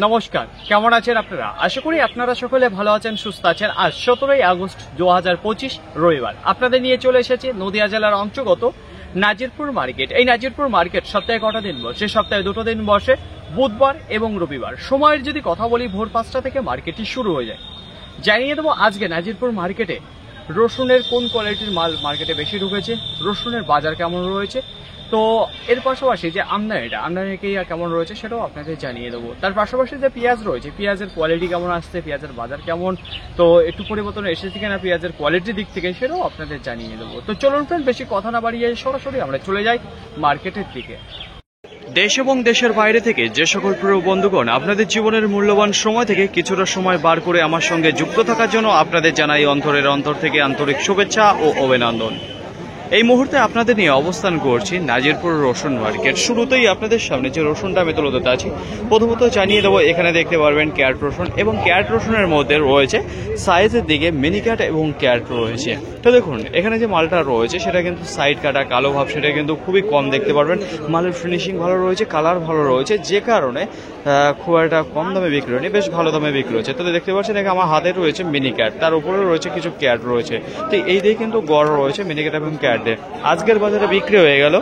নমস্কার, কেমন আছেন আপনারা? আশা করি আপনারা সকলে ভালো আছেন, সুস্থ আছেন। আজ 17ই আগস্ট 2025 রবিবার আপনাদের নিয়ে চলে এসেছে নদিয়া জেলার অন্তর্গত নাজিরপুর মার্কেট। এই নাজিরপুর মার্কেট সপ্তাহে কটা দিন বসে? সপ্তাহে দুটো দিন বসে, বুধবার এবং রবিবার। সময়ের যদি কথা বলি, ভোর 5টা থেকে মার্কেটটি শুরু হয়ে যায়। জানিয়ে দেবো আজকে নাজিরপুর মার্কেটে রসুনের কোন কোয়ালিটির মাল মার্কেটে বেশি ঢুকেছে, রসুনের বাজার কেমন রয়েছে, তো এর পাশাপাশি যে আমদানিকে কেমন রয়েছে সেটাও আপনাদের জানিয়ে দেবো। তার পাশাপাশি যে পেঁয়াজ রয়েছে, পেঁয়াজের কোয়ালিটি কেমন আসছে, পেঁয়াজের বাজার কেমন, তো একটু পরিবর্তন এসেছে কিনা পেঁয়াজের কোয়ালিটির দিক থেকে, সেটাও আপনাদের জানিয়ে দেবো। তো চলুন ফ্রেন্ড, বেশি কথা না বাড়িয়ে সরাসরি আমরা চলে যাই মার্কেটের দিকে। দেশ এবং দেশের বাইরে থেকে যে সকল প্রিয় বন্ধুগণ আপনাদের জীবনের মূল্যবান সময় থেকে কিছুটা সময় বার করে আমার সঙ্গে যুক্ত থাকার জন্য আপনাদের জানাই অন্তরের অন্তর থেকে আন্তরিক শুভেচ্ছা ও অভিনন্দন। এই মুহূর্তে আপনাদের নিয়ে অবস্থান করছি নাজিরপুর রসুন মার্কেট। শুরুতেই আপনাদের সামনে যে রসুনটা আমি তুলে ধরতে আছি, প্রথমত জানিয়ে দেবো এখানে দেখতে পারবেন ক্যারেট রসুন, এবং ক্যারেট রসুনের মধ্যে রয়েছে সাইজের দিকে মিনি ক্যাট এবং ক্যারেট রয়েছে। তো দেখুন এখানে যে মালটা রয়েছে সেটা কিন্তু সাইড কাটা কালো ভাব, সেটা কিন্তু খুবই কম দেখতে পারবেন। মালের ফিনিশিং ভালো রয়েছে, কালার ভালো রয়েছে, যে কারণে খুব একটা কম দামে বিক্রি হয়নি, বেশ ভালো দামে বিক্রি হয়েছে। তো দেখতে পাচ্ছেন এখানে আমার হাতে রয়েছে মিনি ক্যাট, তার উপরে রয়েছে কিছু ক্যাট রয়েছে। তো এই দিয়ে কিন্তু গড় রয়েছে মিনি ক্যাট এবং ক্যাট। আজকের বাজারে বিক্রি হয়ে গেল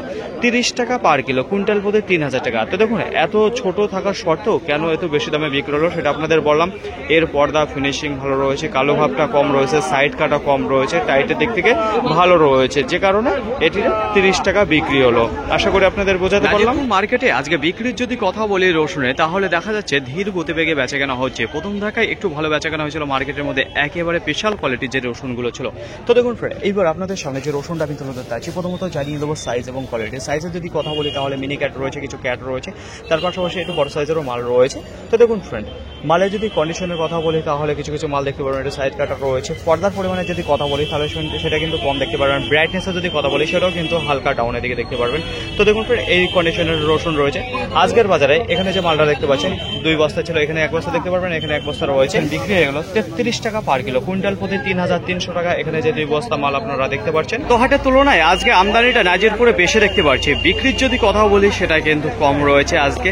30 টাকা পার কিলো, কুইন্টাল প্রতি 3000 টাকা। তো দেখুন এত ছোট থাকার সত্ত্বেও কেন এত বেশি দামে বিক্রি হলো সেটা আপনাদের বললাম। এর পর্দা ফিনিশিং ভালো রয়েছে, কালো ভাবটা কম রয়েছে, সাইড কাটা কম রয়েছে, টাইটের দিক থেকে ভালো রয়েছে, যে কারণে এটির 30 টাকা বিক্রি হলো। আশা করি আপনাদের বোঝাতে পারলাম। মার্কেটে আজকে বিক্রির যদি কথা বলি রসুনে, তাহলে দেখা যাচ্ছে ধীর গতিবেগে বেচাকেনা হচ্ছে। প্রথম ধাক্কায় একটু ভালো বেচাকেনা হয়েছিল মার্কেটের মধ্যে, একেবারে বিশাল কোয়ালিটির যে রসুনগুলো ছিল। তো দেখুন ফ্রেন্ড, এইবার আপনাদের সামনে যে রসুনটা আমি তুলে ধরতে আছি, প্রথমত জানিয়ে দেবো সাইজ এবং কোয়ালিটি। সাইজের যদি কথা বলি তাহলে মিনি ক্যাট রয়েছে, কিছু ক্যাট রয়েছে, তার পাশাপাশি একটু বড় সাইজেরও মাল রয়েছে। তো দেখুন ফ্রেন্ড, মালের যদি কন্ডিশনের কথা বলি তাহলে কিছু কিছু মাল দেখতে পারবেন একটু সাইড কাটা রয়েছে। পর্দার পরিমাণে যদি কথা বলি তাহলে সেটা কিন্তু কম দেখতে পারবেন। ব্রাইটনেসের যদি কথা বলি সেটাও কিন্তু হালকা ডাউনের দিকে দেখতে পারবেন। তো দেখুন ফ্রেন্ড, এই কন্ডিশনের রসুন রয়েছে আজকের বাজারে। এখানে যে মালটা দেখতে পাচ্ছেন 2 বস্তা ছিল, এখানে 1 বস্তা দেখতে পারবেন, এখানে 1 বস্তা রয়েছে। বিক্রি হয়ে গেল 33 টাকা পার কিলো, কুইন্টাল প্রতি 3300 টাকা। এখানে যে 2 বস্তা মাল আপনারা দেখতে পাচ্ছেন। তো হাটের তুলনায় আজকে আমদানিটা নাজিরপুরে বেশি দেখতে পাচ্ছি। বিক্রির যদি কথা বলি সেটা কিন্তু কম রয়েছে আজকে।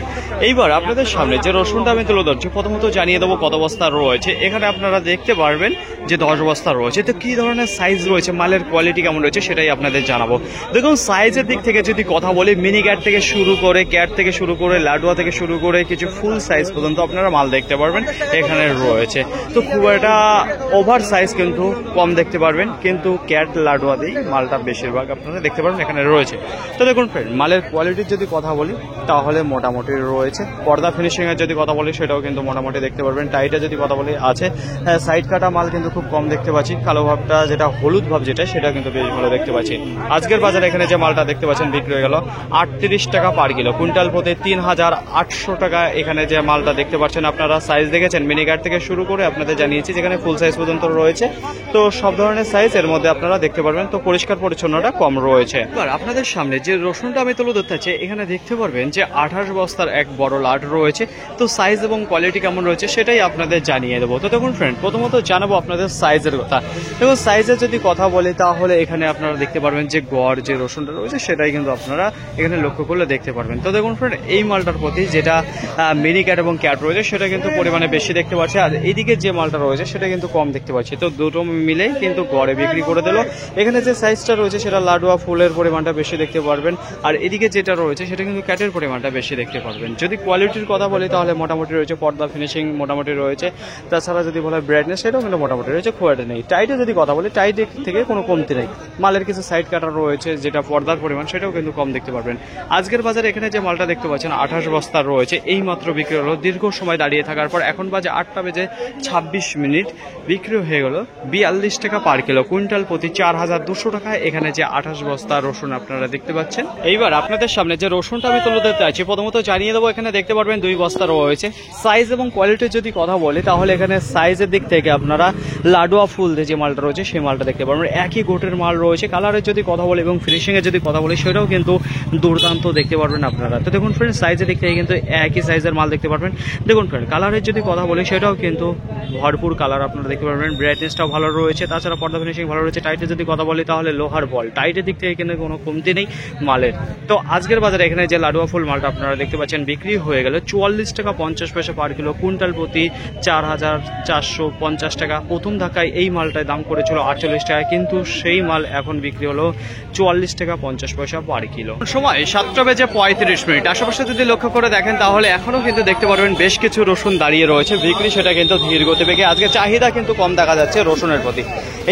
এইবার আপনাদের সামনে যে রসুনটা আমি তুলে ধরছি, প্রথমত জানিয়ে দেবো কত বস্তা রয়েছে। এখানে আপনারা দেখতে পারবেন যে 10 বস্তা রয়েছে। তো কি ধরনের সাইজ রয়েছে, মালের কোয়ালিটি কেমন রয়েছে সেটাই আপনাদের জানাবো। দেখুন সাইজের দিক থেকে যদি কথা বলি, মিনি ক্যাট থেকে শুরু করে, ক্যাট থেকে শুরু করে, লাডুয়া থেকে শুরু করে কিছু ফুল সাইজ পর্যন্ত আপনারা মাল দেখতে পারবেন এখানে রয়েছে। তো খুব একটা ওভার সাইজ কিন্তু কম দেখতে পারবেন, কিন্তু ক্যাট লাডুয়া দিয়েই মালটা বেশিরভাগ আপনারা দেখতে পারবেন এখানে রয়েছে। তো দেখুন ফ্রেন্ড, মালের কোয়ালিটির যদি কথা বলি তাহলে মোটামুটি রয়েছে। পর্দা ফিনিশিং এর যদি কথা বলি সেটাও কিন্তু মোটামুটি দেখতে পারবেন। টাইটে যদি কথা বলি আছে, সাইড কাটা মাল কিন্তু খুব কম দেখতে পাচ্ছি। কালো ভাবটা যেটা হলুদ ভাব যেটা, সেটা কিন্তু বেশ ভালো দেখতে পাচ্ছি। আজকের বাজারে এখানে যে মালটা দেখতে পাচ্ছেন বিক্রি হয়ে গেল 38 টাকা পার কিলো, কুইন্টাল প্রতি 3800 টাকা। এখানে যে মালটা দেখতে পাচ্ছেন আপনারা, সাইজ দেখেছেন মিনি কাট থেকে শুরু করে আপনাদের জানিয়েছি যেখানে ফুল সাইজ পর্যন্ত রয়েছে। তো সব ধরনের সাইজ এর মধ্যে আপনারা দেখতে পারবেন। তো পরিষ্কার পরিচ্ছন্নতা কম রয়েছে। এবার আপনাদের সামনে যে রসুনটা আমি তুলে ধরতে চাই, এখানে দেখতে পারবেন যে 28 বস্তার এক বড় লাট রয়েছে। তো সাইজ এবং কোয়ালিটি কেমন রয়েছে সেটাই আপনাদের জানিয়ে দেবো। তো দেখুন ফ্রেন্ড, প্রথমত জানাবো আপনাদের সাইজের কথা। দেখুন সাইজের যদি কথা বলি তাহলে এখানে আপনারা দেখতে পারবেন যে গড় যে রসুনটা রয়েছে সেটাই কিন্তু আপনারা এখানে লক্ষ্য করলে দেখতে পারবেন। তো দেখুন ফ্রেন্ড, এই মালটার প্রতি যেটা মিনি ক্যাট এবং ক্যাট রয়েছে সেটা কিন্তু পরিমাণে বেশি দেখতে পাচ্ছি, আর এইদিকে যে মালটা রয়েছে সেটা কিন্তু কম দেখতে পাচ্ছি। তো দুটো মিলেই কিন্তু গড়ে বিক্রি করে দিল। এখানে যে সাইজটা রয়েছে সেটা লাডুয়া ফুলের পরিমাণটা বেশি দেখতে পারবেন, আর এদিকে যেটা রয়েছে সেটা কিন্তু ক্যাটের পরিমাণটা বেশি দেখতে পারবেন। যদি কোয়ালিটির কথা বলি তাহলে মোটামুটি রয়েছে, পর্দা ফিনিশিং মোটামুটি রয়েছে। তাছাড়া যদি বলা হয় ব্রাইটনেস, সেটাও কিন্তু মোটামুটি রয়েছে, খুব একটা নেই। টাইটে যদি কথা বলি, টাইটের থেকে কোনো কমতি নেই। মালের কিছু সাইড কাটা রয়েছে, যেটা পর্দার পরিমাণ সেটাও কিন্তু কম দেখতে পারবেন। আজকের বাজারে এখানে যে মালটা দেখতে পাচ্ছেন 28 বস্তা রয়েছে, এই মাত্র বিক্রি হলো দীর্ঘ সময় দাঁড়িয়ে থাকার পর। এখন বাজে 8টা বেজে 26 মিনিট, বিক্রি হয়ে গেল 42 টাকা পার কিলো, কুইন্টাল প্রতি 4200 টাকা। এখানে যে 28 বস্তা রসুন আপনারা দেখতে পাচ্ছেন। এইবার আপনাদের সামনে যে রসুনটা আমি তুলে ধরতে আছি, প্রথমত জানিয়ে দেবো এখানে দেখতে পারবেন 2 বস্তা রয়েছে। সাইজ এবং কোয়ালিটির যদি কথা বলি তাহলে এখানে সাইজের দিক থেকে আপনারা লাডুয়া ফুল যে মালটা রয়েছে সেই মালটা দেখতে পারবেন। একই গোটের মাল রয়েছে। কালারের যদি কথা বলি এবং ফিনিশিং এর যদি কথা বলি সেটাও কিন্তু দুর্দান্ত দেখতে পারবেন আপনারা। তো দেখুন ফ্রেন্ড, সাইজের দিক থেকে কিন্তু একই সাইজের মাল দেখতে পারবেন। দেখুন ফ্রেন্ড, কালারের যদি কথা বলি সেটাও কিন্তু ভরপুর কালার আপনারা দেখতে পারবেন। ব্রাইটনেসটাও ভালো রয়েছে, তাছাড়া পর্দা ফিনিশিং ভালো রয়েছে। টাইটে যদি কথা বলি তাহলে লোহার বল টাইটের দিক থেকে কিন্তু কোনো কমতি নেই মালের। তো আজকের বাজারে এখানে যে লাডুয়া ফুল মালটা আপনারা দেখতে পাচ্ছেন বিক্রি হয়ে গেল 44 টাকা 50 পয়সা পার কিলো, কুইন্টাল প্রতি 4450 টাকা। প্রথম ধাক্কায় এই মালটায় দাম করেছিল 48 টাকা, কিন্তু সেই মাল এখন বিক্রি হলো 44 টাকা 50 পয়সা পার কিলো। সময় 7:35। আশেপাশে যদি লক্ষ্য করে দেখেন তাহলে এখনো কিন্তু দেখতে পারবেন বেশ কিছু রসুন দাঁড়িয়ে রয়েছে, বিক্রি সেটা কিন্তু ধীর গতিবেগে। আজকে চাহিদা কিন্তু কম দেখা যাচ্ছে রসুনের প্রতি।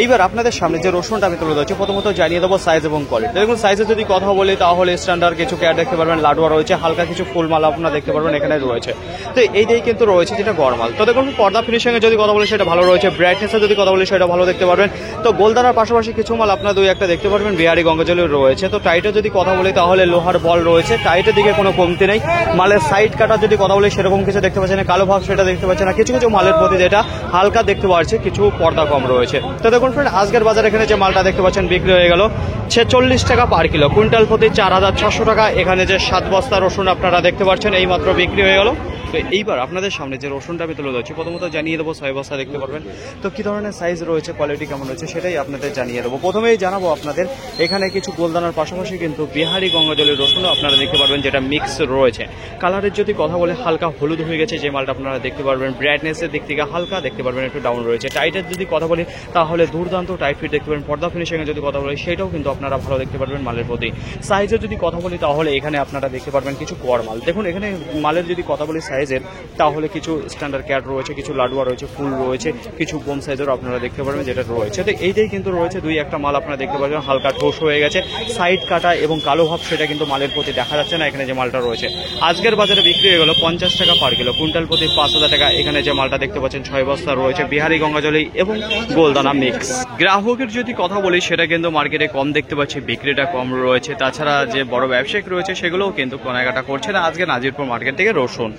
এইবার আপনাদের সামনে যে রসুনটা আমি তুলে ধরছি, প্রথমত জানিয়ে দেবো সাইজ এবং কোয়ালিটি। দেখুন সাইজে যদি কথা বলি তাহলে স্ট্যান্ডার্ড কিছু ক্যাট দেখতে পারবেন, লাডুয়া রয়েছে, হালকা কিছু ফুলমালা আপনারা দেখতে পারবেন এখানে রয়েছে। তো এইটাই কিন্তু রয়েছে যেটা গরমাল। তো দেখুন পর্দা ফিনিশিংয়ে যদি কথা বলি সেটা ভালো রয়েছে, ব্রাইটনেসে যদি কথা বলি সেটা ভালো দেখতে পারবেন। তো গোলদানার পাশাপাশি কিছু মাল আপনার দুই একটা দেখতে পারবেন বিহারি গঙ্গাজলের রয়েছে। তো টাইটে যদি কথা বলি তাহলে লোহার বল রয়েছে, টাইটের দিকে কোনো কমতি নেই। মালের সাইড কাটা যদি কথা বলি সেরকম কিছু দেখতে পাচ্ছেন না, কালো ভাব সেটা দেখতে পাচ্ছেন না। কিছু কিছু মালের প্রতি যেটা হালকা দেখতে পাচ্ছি কিছু পর্দা কম রয়েছে। তো দেখুন ফ্রেন্ড আজকের বাজারে এখানে যে মালটা দেখতে পাচ্ছেন বিক্রি হয়ে গেল 46 টাকা পার কিলো, কুইন্টাল প্রতি 4600 টাকা। এখানে যে 7 বস্তা রসুন আপনারা দেখতে পাচ্ছেন এই মাত্র বিক্রি হয়ে গেল। তো এইবার আপনাদের সামনে যে রসুনটা আমি তুলে ধরছি, প্রথমত জানিয়ে দেবো 6 বস্তা দেখতে পারবেন। তো কী ধরনের সাইজ রয়েছে, কোয়ালিটি কেমন রয়েছে সেটাই আপনাদের জানিয়ে দেবো। প্রথমেই জানাবো আপনাদের এখানে কিছু গোলদানার পাশাপাশি কিন্তু বিহারি গঙ্গাজলের রসুনও আপনারা দেখতে পারবেন যেটা মিক্স রয়েছে। কালারের যদি কথা বলে হালকা হলুদ হয়ে গেছে যে মালটা আপনারা দেখতে পারবেন। ব্রাইটনেসের দিক থেকে হালকা দেখতে পারবেন একটু ডাউন রয়েছে। টাইটের যদি কথা বলি তাহলে দুর্দান্ত টাইট ফিট দেখতে পারবেন। পর্দা ফিনিশিংয়ে যদি কথা বলি সেটাও কিন্তু আপনারা ভালো দেখতে পারবেন মালের প্রতি। সাইজের যদি কথা বলি তাহলে এখানে আপনারা দেখতে পারবেন কিছু কর মাল। দেখুন এখানে মালের যদি কথা বলি সাইজের তাহলে কিছু স্ট্যান্ডার্ড ক্যাট রয়েছে, কিছু লাডুয়া রয়েছে, ফুল রয়েছে, কিছু বোম সাইজেরও আপনারা দেখতে পারবেন যেটা রয়েছে। তো এইটাই কিন্তু রয়েছে দুই একটা মাল আপনারা দেখতে পাচ্ছেন হালকা ঠোস হয়ে গেছে, সাইড কাটা এবং কালো ভাব সেটা কিন্তু মালের প্রতি দেখা যাচ্ছে না। এখানে যে মালটা রয়েছে আজকের বাজারে বিক্রি হয়ে গেল 50 টাকা পার কিলো, কুইন্টাল প্রতি 5000 টাকা। এখানে যে মালটা দেখতে পাচ্ছেন 6 বস্তা রয়েছে বিহারি গঙ্গাজলি এবং গোলদানা মিক্স। গ্রাহকের যদি কথা বলি সেটা কিন্তু মার্কেটে কম দেখতে পাচ্ছি, বিক্রিটা কম রয়েছে। তাছাড়া যে বড় ব্যবসায়িক রয়েছে সেগুলোও কিন্তু কেনাকাটা করছে না আজকে নাজিরপুর মার্কেট থেকে রসুন।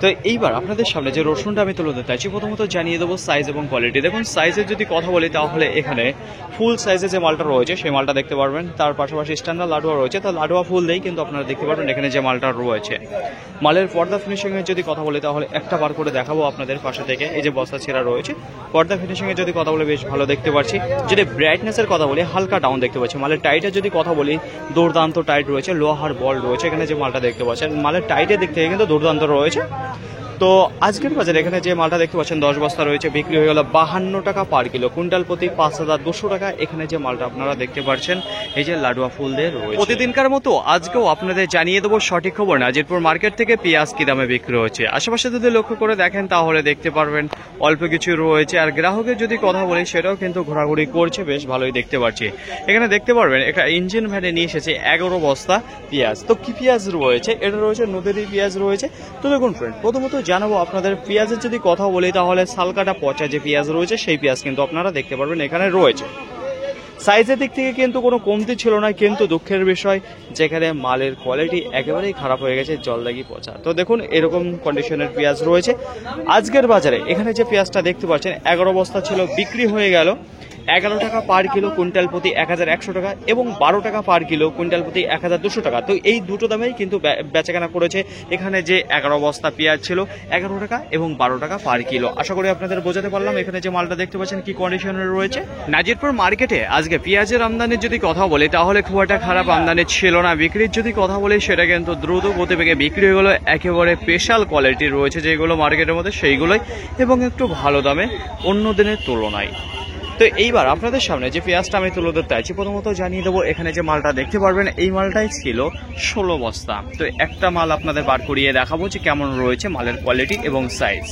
তো এইবার আপনাদের সামনে যে রসুনটা আমি তুলে ধরতে চাইছি, প্রথমত জানিয়ে দেবো সাইজ এবং কোয়ালিটি। দেখুন সাইজের যদি কথা বলি তাহলে এখানে ফুল সাইজে যে মালটা রয়েছে সেই মালটা দেখতে পারবেন। তার পাশাপাশি স্ট্যান্ডার্ড লাডুয়া রয়েছে, তো লাডুয়া ফুল দিয়েই কিন্তু আপনারা দেখতে পারবেন এখানে যে মালটা রয়েছে। মালের পর্দা ফিনিশিংয়ের যদি কথা বলি তাহলে একটা বার করে দেখাবো আপনাদের পাশে থেকে। এই যে বস্তা ছেঁড়া রয়েছে, পর্দা ফিনিশিংয়ের যদি কথা বলে বেশ ভালো দেখতে পাচ্ছি। যদি ব্রাইটনেসের কথা বলি হালকা ডাউন দেখতে পাচ্ছি। মালের টাইটের যদি কথা বলি দুর্দান্ত টাইট রয়েছে, লোহার বল রয়েছে। এখানে যে মালটা দেখতে পাচ্ছেন মালের টাইটের দিক থেকে কিন্তু দুর্দান্ত রয়েছে। তো আজকের বাজারে এখানে যে মালটা দেখতে পাচ্ছেন 10 বস্তা রয়েছে, বিক্রি হয়ে গেল 52 টাকা পার কিলো, কুইন্টাল প্রতি 5200 টাকা। এখানে যে মালটা আপনারা দেখতে পাচ্ছেন এই যে লাডুয়া ফুল দিয়ে রয়েছে। প্রতিদিনকার মতো আজকেও আপনাদের জানিয়ে দেবো সঠিক খবর নাজিরপুর মার্কেট থেকে পেঁয়াজ কি দামে বিক্রি হচ্ছে। আশেপাশে যদি লক্ষ্য করে দেখেন তাহলে দেখতে পারবেন অল্প কিছু রয়েছে। আর গ্রাহকের যদি কথা বলি সেটাও কিন্তু ঘোরাঘুরি করছে, বেশ ভালোই দেখতে পাচ্ছি। এখানে দেখতে পারবেন একটা ইঞ্জিন ভ্যানে নিয়ে এসেছে 11 বস্তা পেঁয়াজ। তো কি পেঁয়াজ রয়েছে, এটা রয়েছে নদীর পেঁয়াজ রয়েছে। তো দেখুন ফ্রেন্ড প্রথমত জানাবো আপনাদের পেঁয়াজের যদি কথা বলি তাহলে সালকাটা পচা যে পেঁয়াজ রয়েছে সেই পেঁয়াজ কিন্তু আপনারা দেখতে পারবেন এখানে রয়েছে। সাইজের দিক থেকে কিন্তু কোনো কমতি ছিল না, কিন্তু দুঃখের বিষয় যেখানে মালের কোয়ালিটি একেবারেই খারাপ হয়ে গেছে, জলদাগি পচা। তো দেখুন এরকম কন্ডিশনের পেঁয়াজ রয়েছে আজকের বাজারে। এখানে যে পেঁয়াজটা দেখতে পাচ্ছেন 11 বস্তা ছিল, বিক্রি হয়ে গেল 11 টাকা পার কিলো, কুইন্টাল প্রতি 1100 টাকা এবং 12 টাকা পার কিলো, কুইন্টাল প্রতি 1200 টাকা। তো এই দুটো দামেই কিন্তু বেচাকেনা করেছে। এখানে যে 11 বস্তা পেঁয়াজ ছিল 11 টাকা এবং 12 টাকা পার কিলো। আশা করি আপনাদের বোঝাতে পারলাম। এখানে যে মালটা দেখতে পাচ্ছেন কি কন্ডিশনে রয়েছে। নাজিরপুর মার্কেটে আজকে পেঁয়াজের আমদানির যদি কথা বলি তাহলে খুব একটা খারাপ আমদানি ছিল না। বিক্রির যদি কথা বলি সেটা কিন্তু দ্রুত গতিবেগে বিক্রি হয়ে গেলো। একেবারে স্পেশাল কোয়ালিটি রয়েছে যেগুলো মার্কেটের মধ্যে সেইগুলোই, এবং একটু ভালো দামে অন্য দিনের তুলনায়। তো এইবার আপনাদের সামনে যে পেঁয়াজটা আমি তুলে ধরতে চাইছি, প্রথমত জানিয়ে দেবো এখানে যে মালটা দেখতে পারবেন এই মালটাই ছিল 16 বস্তা। তো একটা মাল আপনাদের বার করিয়ে দেখাবো যে কেমন রয়েছে মালের কোয়ালিটি এবং সাইজ।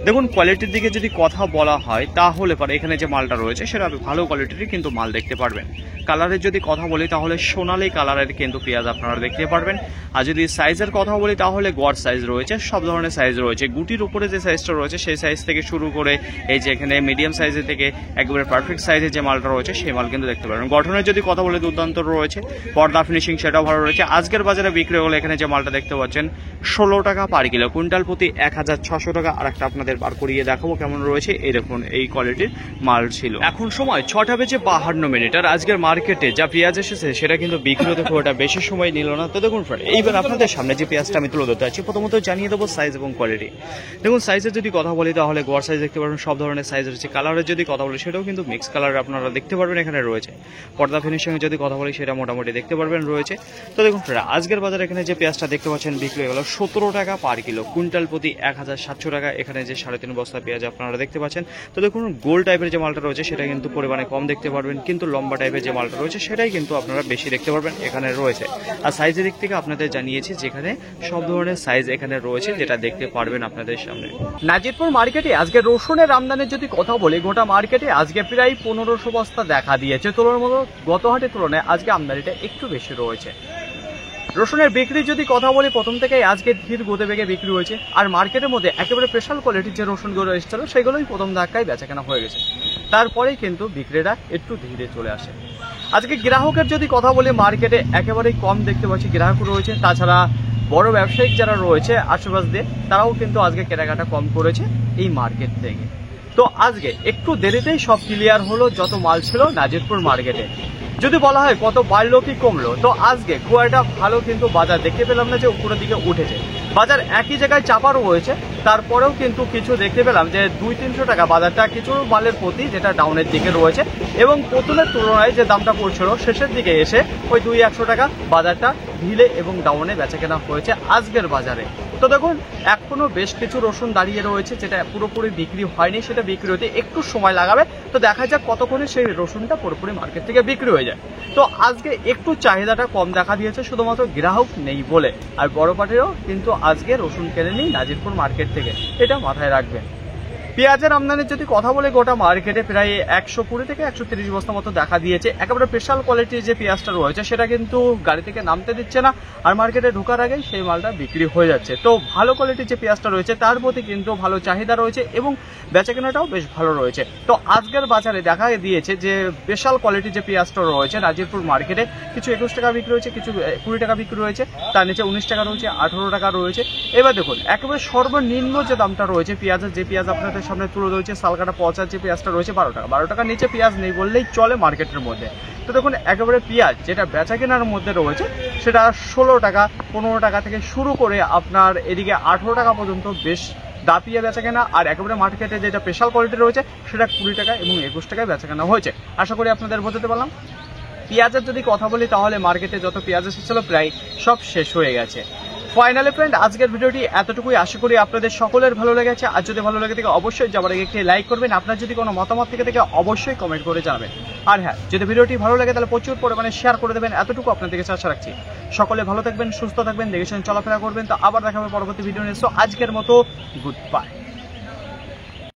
দেখুন কোয়ালিটির দিকে যদি কথা বলা হয় তাহলে পরে এখানে যে মালটা রয়েছে সেটা ভালো কোয়ালিটির কিন্তু মাল দেখতে পারবেন। কালারের যদি কথা বলি তাহলে সোনালি কালারের কিন্তু পেঁয়াজ আপনারা দেখতে পারবেন। আর যদি সাইজের কথা বলি তাহলে গড় সাইজ রয়েছে, সব ধরনের সাইজ রয়েছে। গুটির উপরে যে সাইজটা রয়েছে সেই সাইজ থেকে শুরু করে এই যে এখানে মিডিয়াম সাইজের থেকে একেবারে পারফেক্ট সাইজের যে মালটা রয়েছে সেই মাল কিন্তু দেখতে পারবেন। গঠনের যদি কথা বলি দুর্দান্ত রয়েছে, পর্দা ফিনিশিং সেটাও ভালো রয়েছে। আজকের বাজারে বিক্রি হলে এখানে যে মালটা দেখতে পাচ্ছেন 16 টাকা পার কিলো, কুইন্টাল প্রতি 1600 টাকা। আর একটা আপনাদের আপনাদের বার করিয়ে দেখাবো কেমন রয়েছে। এই দেখুন এই কোয়ালিটির মাল ছিল। এখন সময় 6:52 আর আজকের মার্কেটে যা পেঁয়াজ এসেছে সেটা কিন্তু বিক্রি হতে খুব একটা বেশি সময় নিল না। তো দেখুন ফ্রেন্ড, এইবার আপনাদের সামনে যে পেঁয়াজটা আমি তুলে ধরতে আছি, প্রথমত জানিয়ে দেবো সাইজ এবং কোয়ালিটি। দেখুন সাইজের যদি কথা বলি তাহলে গড় সাইজ দেখতে পারবেন, সব ধরনের সাইজ রয়েছে। কালারের যদি কথা বলি সেটাও কিন্তু মিক্স কালার আপনারা দেখতে পারবেন এখানে রয়েছে। পর্দা ফিনিশিংয়ে যদি কথা বলি সেটা মোটামুটি দেখতে পারবেন রয়েছে। তো দেখুন ফ্রেন্ড, আজকের বাজারে এখানে যে পেঁয়াজটা দেখতে পাচ্ছেন বিক্রি হয়ে গেল 17 টাকা পার কিলো, কুইন্টাল প্রতি 1700 টাকা। এখানে যে 3.5 বস্তা পেঁয়াজ আপনারা দেখতে পাচ্ছেন। তো দেখুন গোল টাইপের যে মালটা রয়েছে সেটা কিন্তু পরিমাণে কম দেখতে পারবেন, কিন্তু লম্বা টাইপের যে মালটা রয়েছে সেটাই কিন্তু আপনারা বেশি দেখতে পারবেন এখানে রয়েছে। আর সাইজের দিক থেকে আপনাদের জানিয়েছি যেখানে সব ধরনের সাইজ এখানে রয়েছে, যেটা দেখতে পারবেন আপনাদের সামনে। নাজিরপুর মার্কেটে আজকে রসুনের আমদানির যদি কথা বলি, গোটা মার্কেটে আজকে প্রায় 1500 বস্তা দেখা দিয়েছে। তুলনামূলক গত হাটের তুলনায় আজকে আমদানিটা একটু বেশি রয়েছে। রসুনের বিক্রি যদি কথা বলি, প্রথম থেকেই আজকে ধীর গতি বেগে বিক্রি হয়েছে। আর মার্কেটের মধ্যে একেবারে স্পেশাল কোয়ালিটির যে রসুনগুলো এসেছিল সেগুলোই প্রথম ধাক্কায় বেচাকেনা হয়ে গেছে, তারপরেই কিন্তু বিক্রিটা একটু ধীরে চলে আসে। আজকে গ্রাহকের যদি কথা বলি, মার্কেটে একেবারেই কম দেখতে পাচ্ছি গ্রাহক রয়েছে। তাছাড়া বড় ব্যবসায়িক যারা রয়েছে আশেপাশ দিয়ে, তারাও কিন্তু আজকে কেনাকাটা কম করেছে এই মার্কেট থেকে। তো আজকে একটু দেরিতেই সব ক্লিয়ার হলো যত মাল ছিল নাজিরপুর মার্কেটে। যদি বলা হয় কত বাড়লো কি কমলো, তো আজকে খুব একটা ভালো কিন্তু বাজার দেখতে পেলাম না যে উপরের দিকে উঠেছে। বাজার একই জায়গায় চাপা রয়েছে, তারপরেও কিন্তু কিছু দেখতে পেলাম যে 200-300 টাকা বাজারটা কিছু মালের প্রতি যেটা ডাউনের দিকে রয়েছে, এবং প্রথমের তুলনায় যে দামটা পড়ছিল শেষের দিকে এসে ওই 200-100 টাকা বাজারটা ঢিলে এবং ডাউনে বেচাকেনা হয়েছে আজকের বাজারে। তো দেখুন এখনো বেশ কিছু রসুন দাঁড়িয়ে রয়েছে, যেটা পুরোপুরি বিক্রি হয়নি, সেটা বিক্রি হতে একটু সময় লাগাবে। তো দেখা যাক কতক্ষণে সেই রসুনটা পুরোপুরি মার্কেট থেকে বিক্রি হয়ে যায়। তো আজকে একটু চাহিদাটা কম দেখা দিয়েছে, শুধুমাত্র গ্রাহক নেই বলে। আর বড় পাটেরও কিন্তু আজকে রসুন কেনেনি নাজিরপুর মার্কেট থেকে, এটা মাথায় রাখবেন। পেঁয়াজের আমদানির যদি কথা বলে, গোটা মার্কেটে প্রায় 120 থেকে 130 বস্তা মতো দেখা দিয়েছে। একেবারে স্পেশাল কোয়ালিটির যে পেঁয়াজটা রয়েছে সেটা কিন্তু গাড়ি থেকে নামতে দিচ্ছে না, আর মার্কেটে ঢোকার আগেই সেই মালটা বিক্রি হয়ে যাচ্ছে। তো ভালো কোয়ালিটির যে পেঁয়াজটা রয়েছে তার প্রতি কিন্তু ভালো চাহিদা রয়েছে এবং বেচাকেনাটাও বেশ ভালো রয়েছে। তো আজকের বাজারে দেখা দিয়েছে যে স্পেশাল কোয়ালিটির যে পেঁয়াজটা রয়েছে নাজিরপুর মার্কেটে কিছু 21 টাকা বিক্রি হয়েছে, কিছু 20 টাকা বিক্রি হয়েছে, তার নিচে 19 টাকা রয়েছে, 18 টাকা রয়েছে। এবার দেখুন একেবারে সর্বনিম্ন যে দামটা রয়েছে পেঁয়াজের, যে পেঁয়াজ আপনাদের সামনে তুলে ধরেছে সালকাটা পচার যে পেঁয়াজটা রয়েছে 12 টাকা। 12 টাকার নিচে পেঁয়াজ নেই বললেই চলে মার্কেটের মধ্যে। তো দেখুন একেবারে পেঁয়াজ যেটা বেচা কেনার মধ্যে রয়েছে সেটা 16 টাকা 15 টাকা থেকে শুরু করে আপনার এদিকে 18 টাকা পর্যন্ত বেশ দাপিয়ে বেচা কেনা। আর একেবারে মার্কেটে যেটা স্পেশাল কোয়ালিটি রয়েছে সেটা 20 টাকা এবং 21 টাকায় বেচা কেনা হয়েছে। আশা করি আপনাদের বোঝাতে পারলাম। পেঁয়াজের যদি কথা বলি তাহলে মার্কেটে যত পেঁয়াজ এসেছিল প্রায় সব শেষ হয়ে গেছে। ফাইনালি ফ্রেন্ড, আজকের ভিডিওটি এতটুকুই। আশা করি আপনাদের সকলের ভালো লেগেছে। আর যদি ভালো লেগে থাকে অবশ্যই যাবার আগে একটি লাইক করবেন। আপনার যদি কোনো মতামত থেকে অবশ্যই কমেন্ট করে জানাবেন। আর হ্যাঁ, যদি ভিডিওটি ভালো লাগে তাহলে প্রচুর পরিমাণে শেয়ার করে দেবেন, এতটুকু আপনাদের কাছে আশা রাখছি। সকলে ভালো থাকবেন, সুস্থ থাকবেন, দেখে শুনে চলাফেরা করবেন। তো আবার দেখা হবে পরবর্তী ভিডিও নিয়ে। সো আজকের মতো গুড বাই।